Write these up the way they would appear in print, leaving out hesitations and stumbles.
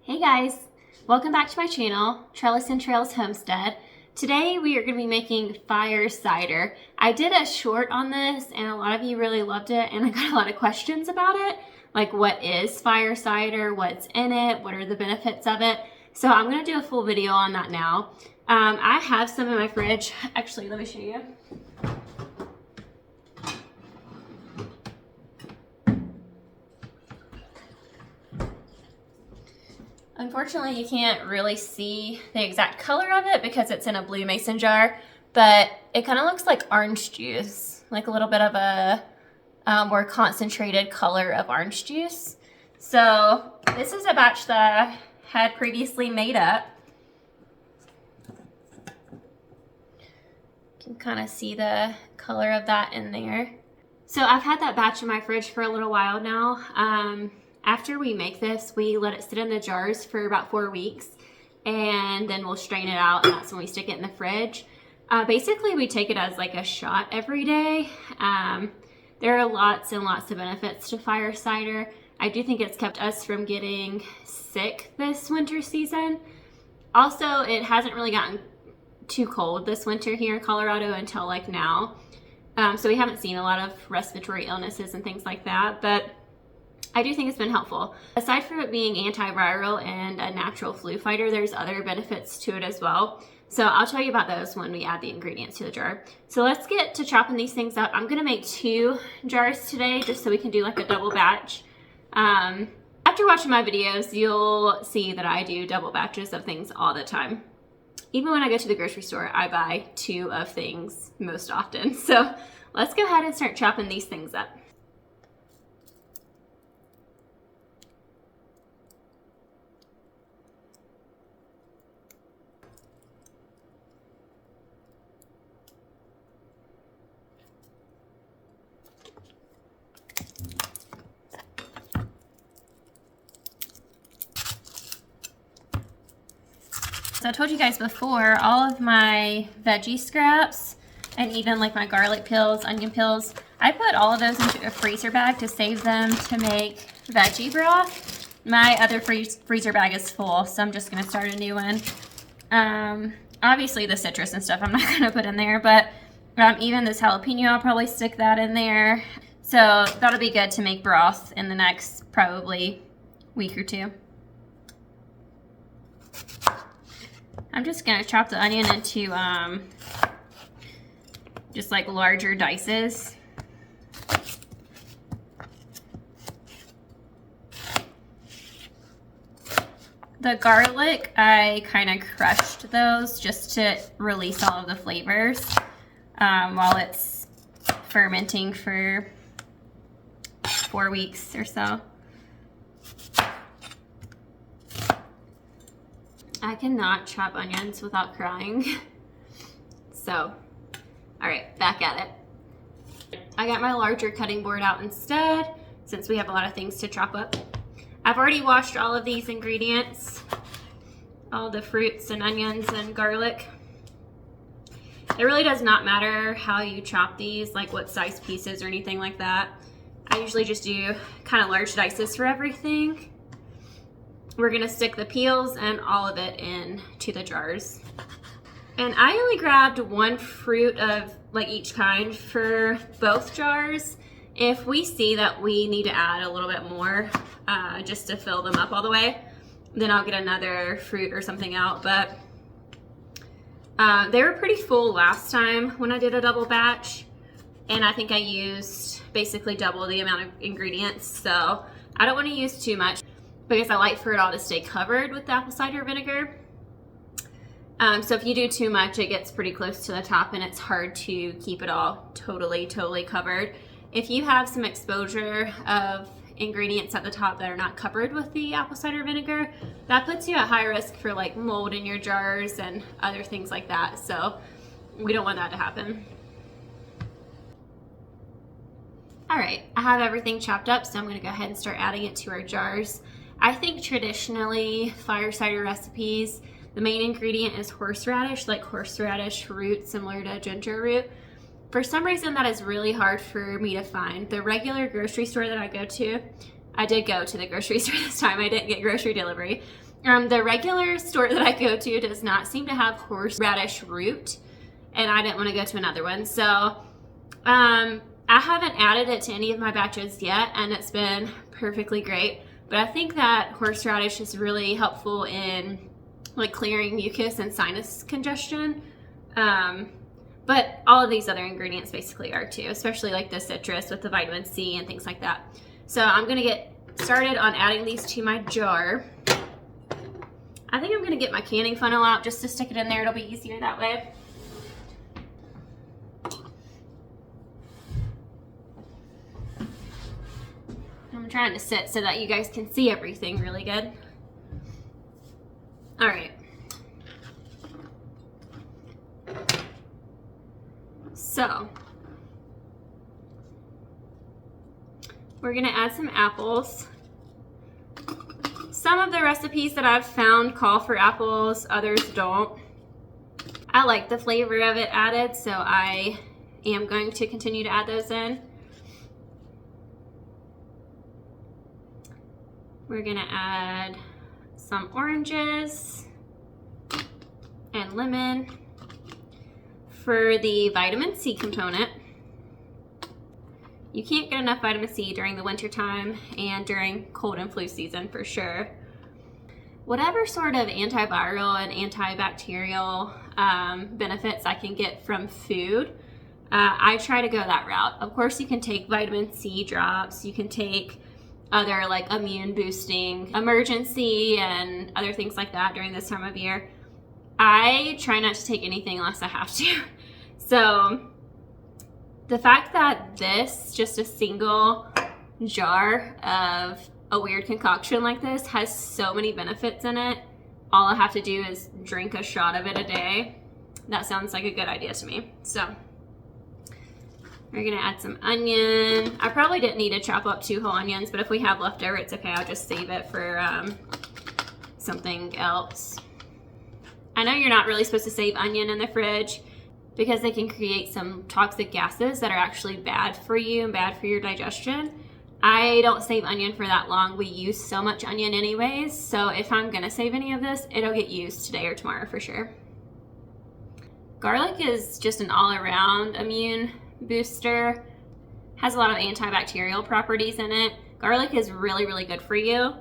Hey guys, welcome back to my channel, Trellis and Trails Homestead. Today we are going to be making fire cider. I did a short on this and a lot of you really loved it, and I got a lot of questions about it. Like, what is fire cider? What's in it? What are the benefits of it? So I'm going to do a full video on that now. I have some in my fridge. Actually, let me show you. Unfortunately, you can't really see the exact color of it because it's in a blue mason jar, but it kind of looks like orange juice, like a little bit of a more concentrated color of orange juice. So this is a batch that I had previously made up. You can kind of see the color of that in there. So I've had that batch in my fridge for a little while now. After we make this, we let it sit in the jars for about 4 weeks, and then we'll strain it out, and that's when we stick it in the fridge. Basically, we take it as like a shot every day. There are lots and lots of benefits to fire cider. I do think it's kept us from getting sick this winter season. Also, it hasn't really gotten too cold this winter here in Colorado until like now. So we haven't seen a lot of respiratory illnesses and things like that, but I do think it's been helpful. Aside from it being antiviral and a natural flu fighter, there's other benefits to it as well. So I'll tell you about those when we add the ingredients to the jar. So let's get to chopping these things up. I'm gonna make 2 jars today just so we can do like a double batch. After watching my videos, you'll see that I do double batches of things all the time. Even when I go to the grocery store, I buy 2 of things most often. So let's go ahead and start chopping these things up. So I told you guys before, all of my veggie scraps and even like my garlic peels, onion peels, I put all of those into a freezer bag to save them to make veggie broth. My other freezer bag is full, so I'm just gonna start a new one. Obviously the citrus and stuff I'm not gonna put in there, but even this jalapeno, I'll probably stick that in there. So that'll be good to make broth in the next probably week or 2. I'm just gonna chop the onion into just like larger dices. The garlic, I kind of crushed those just to release all of the flavors while it's fermenting for 4 weeks or so. I cannot chop onions without crying. So, all right, back at it. I got my larger cutting board out instead, since we have a lot of things to chop up. I've already washed all of these ingredients, all the fruits and onions and garlic. It really does not matter how you chop these, like what size pieces or anything like that. I usually just do kind of large dices for everything. We're gonna stick the peels and all of it into the jars. And I only grabbed 1 fruit of like each kind for both jars. If we see that we need to add a little bit more just to fill them up all the way, then I'll get another fruit or something out. But they were pretty full last time when I did a double batch, and I think I used basically double the amount of ingredients. So I don't want to use too much, because I like for it all to stay covered with the apple cider vinegar. So if you do too much, it gets pretty close to the top and it's hard to keep it all totally covered. If you have some exposure of ingredients at the top that are not covered with the apple cider vinegar, that puts you at high risk for like mold in your jars and other things like that. So we don't want that to happen. All right, I have everything chopped up, so I'm gonna go ahead and start adding it to our jars. I think traditionally, fire cider recipes, the main ingredient is horseradish, like horseradish root, similar to ginger root. For some reason, that is really hard for me to find. The regular grocery store that I go to, I did go to the grocery store this time, I didn't get grocery delivery. The regular store that I go to does not seem to have horseradish root, and I didn't want to go to another one. So I haven't added it to any of my batches yet, and it's been perfectly great. But I think that horseradish is really helpful in like clearing mucus and sinus congestion. But all of these other ingredients basically are too, especially like the citrus with the vitamin C and things like that. So I'm gonna get started on adding these to my jar. I think I'm gonna get my canning funnel out just to stick it in there. It'll be easier that way. I'm trying to sit so that you guys can see everything really good. All right. So we're gonna add some apples. Some of the recipes that I've found call for apples, others don't. I like the flavor of it added, so I am going to continue to add those in. We're gonna add some oranges and lemon for the vitamin C component. You can't get enough vitamin C during the winter time and during cold and flu season for sure. Whatever sort of antiviral and antibacterial benefits I can get from food, I try to go that route. Of course, you can take vitamin C drops, you can take other like immune boosting emergency and other things like that during this time of year. I try not to take anything unless I have to. So the fact that this, just a single jar of a weird concoction like this, has so many benefits in it, all I have to do is drink a shot of it a day. That sounds like a good idea to me. So we're gonna add some onion. I probably didn't need to chop up 2 whole onions, but if we have leftover, it's okay. I'll just save it for something else. I know you're not really supposed to save onion in the fridge because they can create some toxic gases that are actually bad for you and bad for your digestion. I don't save onion for that long. We use so much onion anyways, so if I'm gonna save any of this, it'll get used today or tomorrow for sure. Garlic is just an all-around immune booster. Has a lot of antibacterial properties in it. Garlic is really, really good for you.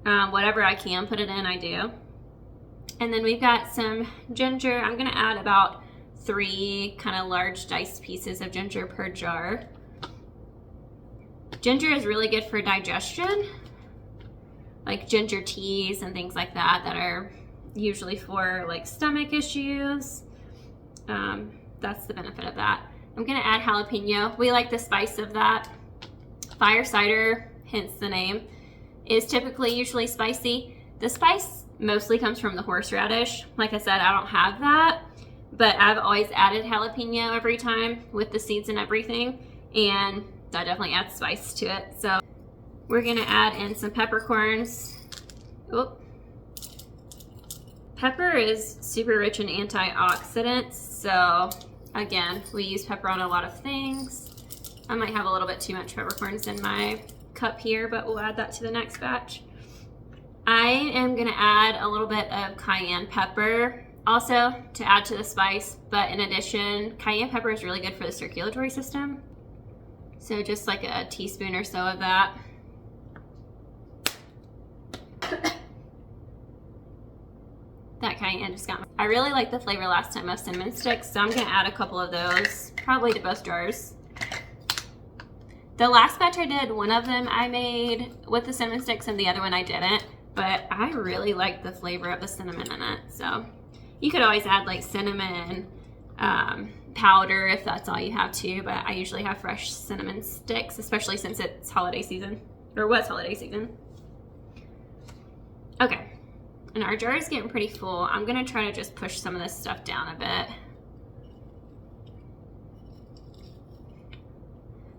Whatever I can put it in, I do. And then we've got some ginger. I'm gonna add about 3 kind of large diced pieces of ginger per jar. Ginger is really good for digestion, like ginger teas and things like that that are usually for like stomach issues. That's the benefit of that. I'm gonna add jalapeno. We like the spice of that. Fire cider, hence the name, is typically usually spicy. The spice mostly comes from the horseradish. Like I said, I don't have that, but I've always added jalapeno every time with the seeds and everything, and that definitely adds spice to it. So we're gonna add in some peppercorns. Oop. Pepper is super rich in antioxidants, so again, we use pepper on a lot of things. I might have a little bit too much peppercorns in my cup here, but we'll add that to the next batch. I am gonna add a little bit of cayenne pepper also to add to the spice, but in addition, cayenne pepper is really good for the circulatory system. So just like a teaspoon or so of that. That cayenne just got me. I really like the flavor last time of cinnamon sticks, so I'm gonna add a couple of those, probably to both jars. The last batch I did, one of them I made with the cinnamon sticks and the other one I didn't, but I really like the flavor of the cinnamon in it. So you could always add like cinnamon powder if that's all you have to, but I usually have fresh cinnamon sticks, especially since it's holiday season, or was holiday season. Okay. And our jar is getting pretty full. I'm gonna try to just push some of this stuff down a bit.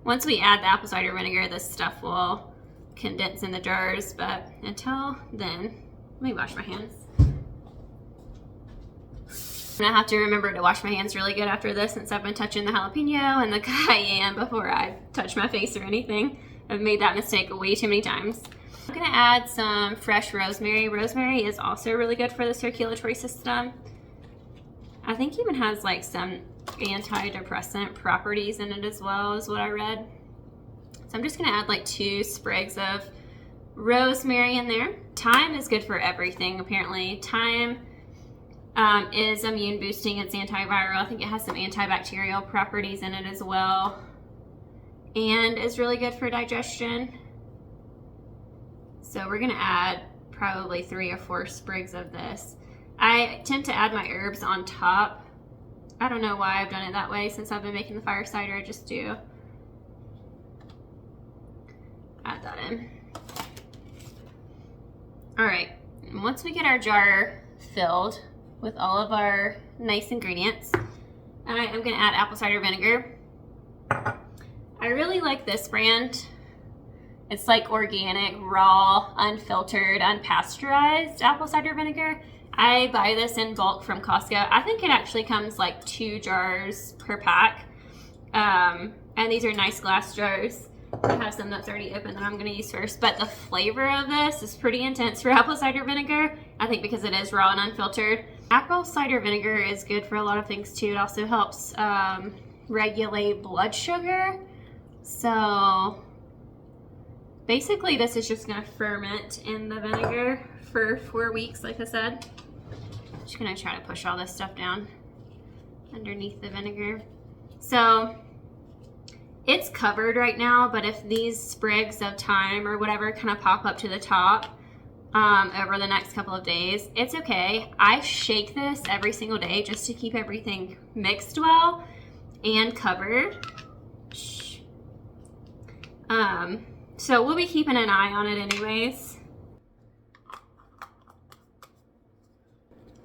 Once we add the apple cider vinegar, this stuff will condense in the jars, but until then, let me wash my hands. I'm gonna have to remember to wash my hands really good after this, since I've been touching the jalapeno and the cayenne before I touch my face or anything. I've made that mistake way too many times. I'm gonna add some fresh rosemary. Rosemary is also really good for the circulatory system. I think even has like some antidepressant properties in it as well, is what I read. So I'm just gonna add like 2 sprigs of rosemary in there. Thyme is good for everything, apparently. Thyme is immune boosting, it's antiviral. I think it has some antibacterial properties in it as well, and is really good for digestion. So we're gonna add probably 3 or 4 sprigs of this. I tend to add my herbs on top. I don't know why I've done it that way since I've been making the fire cider. I just do. Add that in. All right, and once we get our jar filled with all of our nice ingredients, I am gonna add apple cider vinegar. I really like this brand. It's like organic, raw, unfiltered, unpasteurized apple cider vinegar. I buy this in bulk from Costco. I think it actually comes like 2 jars per pack. And these are nice glass jars. I have some that's already open that I'm gonna use first, but the flavor of this is pretty intense for apple cider vinegar. I think because it is raw and unfiltered. Apple cider vinegar is good for a lot of things too. It also helps regulate blood sugar. So basically this is just gonna ferment in the vinegar for 4 weeks, like I said. Just gonna try to push all this stuff down underneath the vinegar. So it's covered right now, but if these sprigs of thyme or whatever kind of pop up to the top over the next couple of days, it's okay. I shake this every single day just to keep everything mixed well and covered. So we'll be keeping an eye on it anyways.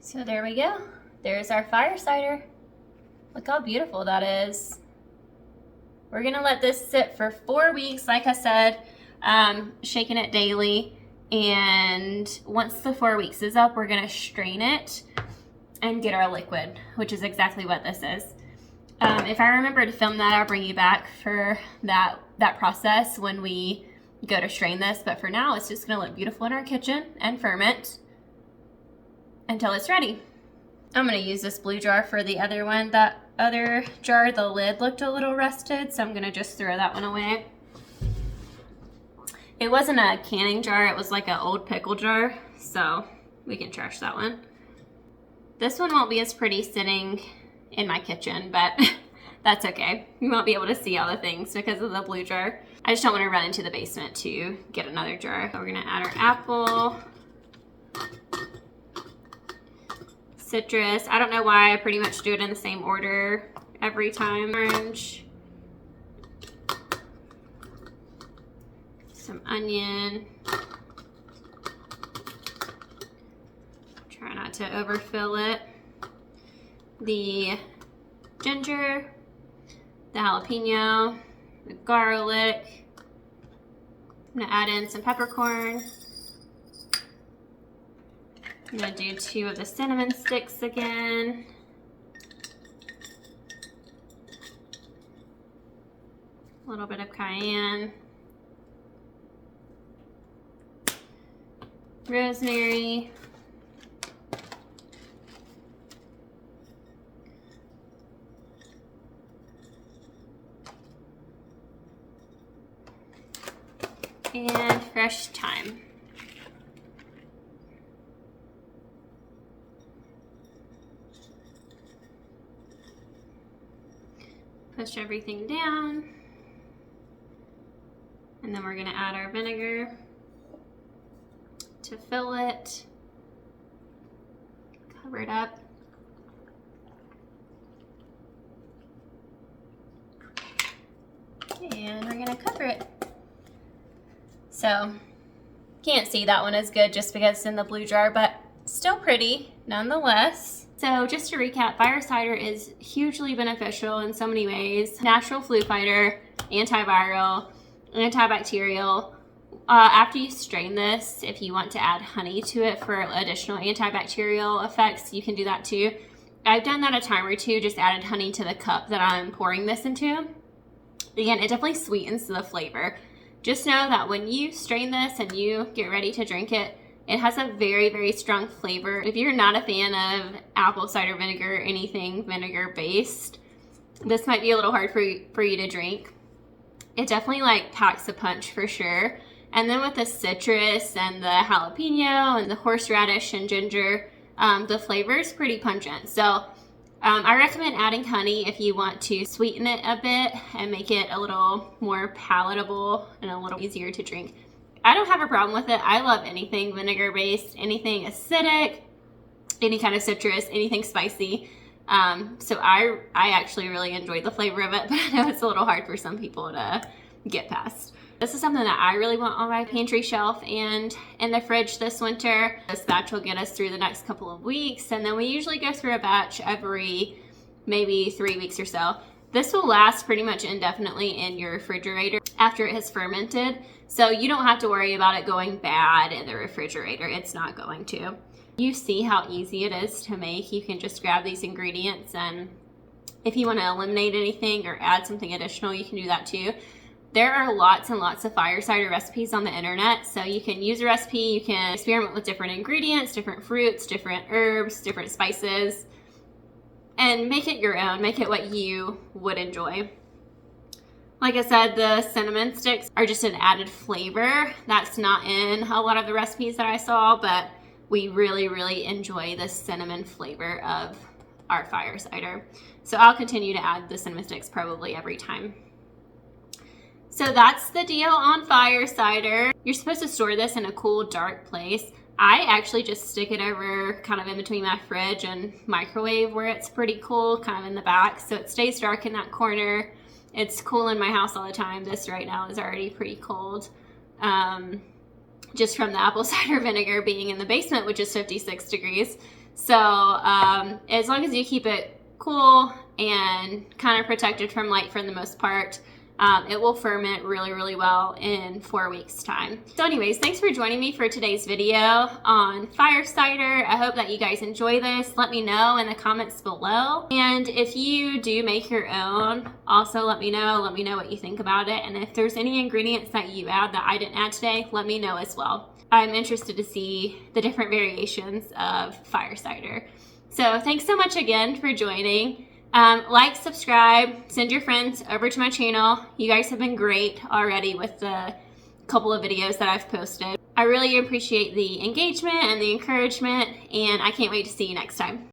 So there we go. There's our fire cider. Look how beautiful that is. We're gonna let this sit for 4 weeks, like I said, shaking it daily. And once the 4 weeks is up, we're gonna strain it and get our liquid, which is exactly what this is. If I remember to film that, I'll bring you back for that process when we go to strain this. But for now, it's just gonna look beautiful in our kitchen and ferment until it's ready. I'm gonna use this blue jar for the other one. That other jar, the lid looked a little rusted, so I'm gonna just throw that one away. It wasn't a canning jar, it was like an old pickle jar, so we can trash that one. This one won't be as pretty sitting in my kitchen, but that's okay. You won't be able to see all the things because of the blue jar. I just don't want to run into the basement to get another jar. So we're gonna add our apple, citrus. I don't know why I pretty much do it in the same order every time. Orange, some onion. Try not to overfill it. The ginger, the jalapeno, the garlic. I'm gonna add in some peppercorn. I'm gonna do 2 of the cinnamon sticks again. A little bit of cayenne. Rosemary. And fresh thyme. Push everything down. And then we're gonna add our vinegar to fill it. Cover it up. And we're gonna cover it. So, can't see that one as good just because it's in the blue jar, but still pretty nonetheless. So just to recap, fire cider is hugely beneficial in so many ways. Natural flu fighter, antiviral, antibacterial. After you strain this, if you want to add honey to it for additional antibacterial effects, you can do that too. I've done that a time or two, just added honey to the cup that I'm pouring this into. Again, it definitely sweetens the flavor Just know that when you strain this and you get ready to drink it, it has a very, very strong flavor. If you're not a fan of apple cider vinegar or anything vinegar based, this might be a little hard for you to drink. It definitely like packs a punch for sure. And then with the citrus and the jalapeno and the horseradish and ginger, the flavor is pretty pungent. So I recommend adding honey if you want to sweeten it a bit and make it a little more palatable and a little easier to drink. I don't have a problem with it. I love anything vinegar based, anything acidic, any kind of citrus, anything spicy. So I actually really enjoy the flavor of it, but I know it's a little hard for some people to get past. This is something that I really want on my pantry shelf and in the fridge this winter. This batch will get us through the next couple of weeks, and then we usually go through a batch every maybe 3 weeks or so. This will last pretty much indefinitely in your refrigerator after it has fermented, so you don't have to worry about it going bad in the refrigerator. It's not going to. You see how easy it is to make. You can just grab these ingredients, and if you want to eliminate anything or add something additional, you can do that too. There are lots and lots of fire cider recipes on the internet, so you can use a recipe, you can experiment with different ingredients, different fruits, different herbs, different spices, and make it your own. Make it what you would enjoy. Like I said, the cinnamon sticks are just an added flavor. That's not in a lot of the recipes that I saw, but we really, really enjoy the cinnamon flavor of our fire cider. So I'll continue to add the cinnamon sticks probably every time. So that's the deal on fire cider. You're supposed to store this in a cool, dark place. I actually just stick it over kind of in between my fridge and microwave where it's pretty cool, kind of in the back. So it stays dark in that corner. It's cool in my house all the time. This right now is already pretty cold. Just from the apple cider vinegar being in the basement, which is 56 degrees. So as long as you keep it cool and kind of protected from light for the most part, it will ferment really, really well in 4 weeks time. So anyways, thanks for joining me for today's video on fire cider. I hope that you guys enjoy this. Let me know in the comments below. And if you do make your own, also let me know what you think about it. And if there's any ingredients that you add that I didn't add today, let me know as well. I'm interested to see the different variations of fire cider. So thanks so much again for joining. Like, subscribe, send your friends over to my channel. You guys have been great already with the couple of videos that I've posted. I really appreciate the engagement and the encouragement, and I can't wait to see you next time.